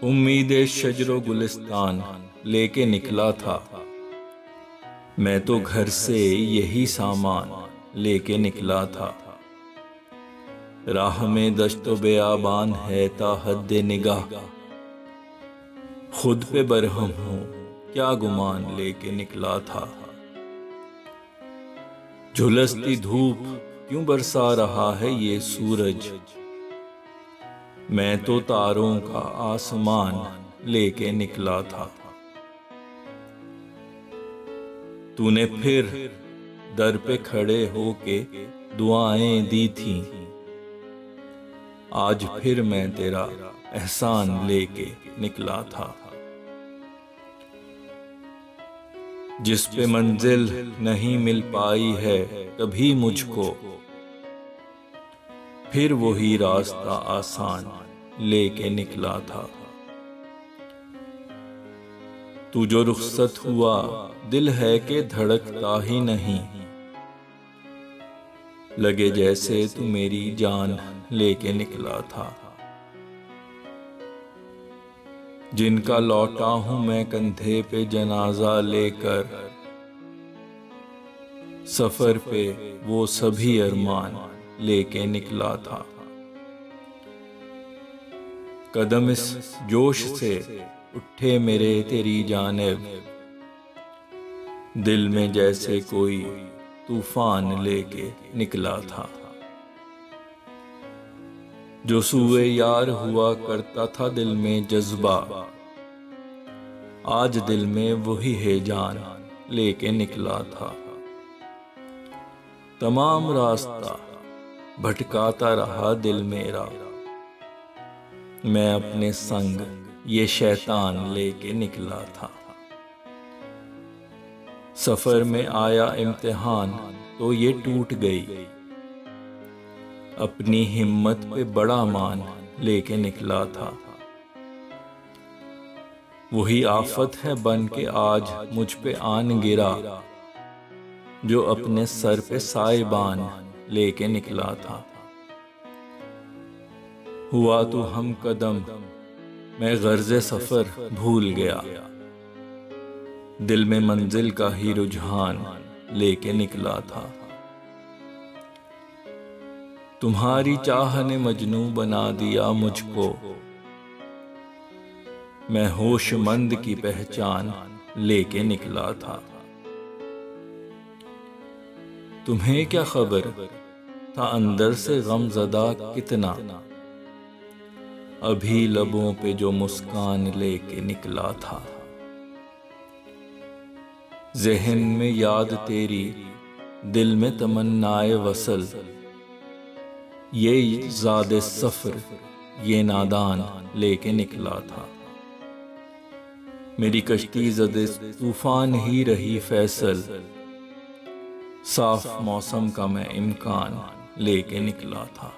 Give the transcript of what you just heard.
उम्मीदे शजरो गुलिस्तान लेके निकला था। मैं तो घर से यही सामान लेके निकला था। राह में दश्तो बेआबान है ता हद्दे निगाह, खुद पे बरहम हूँ क्या गुमान लेके निकला था। झुलसती धूप क्यों बरसा रहा है ये सूरज, मैं तो तारों का आसमान लेके निकला था। तूने फिर दर पे खड़े होके दुआएं दी थीं, आज फिर मैं तेरा एहसान लेके निकला था। जिस पे मंजिल नहीं मिल पाई है कभी मुझको, फिर वही रास्ता आसान लेके निकला था। तू जो रुखसत हुआ दिल है कि धड़कता ही नहीं, लगे जैसे तू मेरी जान लेके निकला था। जिनका लौटा हूं मैं कंधे पे जनाजा लेकर, सफर पे वो सभी अरमान लेके निकला था। कदम इस जोश से उठे मेरे तेरी जानिब, दिल में जैसे कोई तूफान लेके निकला था। जो सूए यार हुआ करता था दिल में जज्बा, आज दिल में वही है जान लेके निकला था। तमाम रास्ता भटकाता रहा दिल मेरा, मैं अपने संग ये शैतान लेके निकला था। सफर में आया इम्तिहान तो ये टूट गई, अपनी हिम्मत पे बड़ा मान लेके निकला था। वही आफत है बन के आज मुझ पे आन गिरा, जो अपने सर पे साइबान लेके निकला था। हुआ तो हम कदम मैं गर्ज़े सफर भूल गया, दिल में मंजिल का ही रुझान लेके निकला था। तुम्हारी चाह ने मजनू बना दिया मुझको, मैं होशमंद की पहचान लेके निकला था। तुम्हें क्या खबर था अंदर से गमज़दा कितना, अभी लबों पे जो मुस्कान लेके निकला था। ज़हन में याद तेरी, दिल में तमन्नाए वसल, ये ज़ादे सफ़र ये नादान लेके निकला था। मेरी कश्ती ज़दे तूफान ही रही फैसल, साफ मौसम का मैं इम्कान लेके निकला था।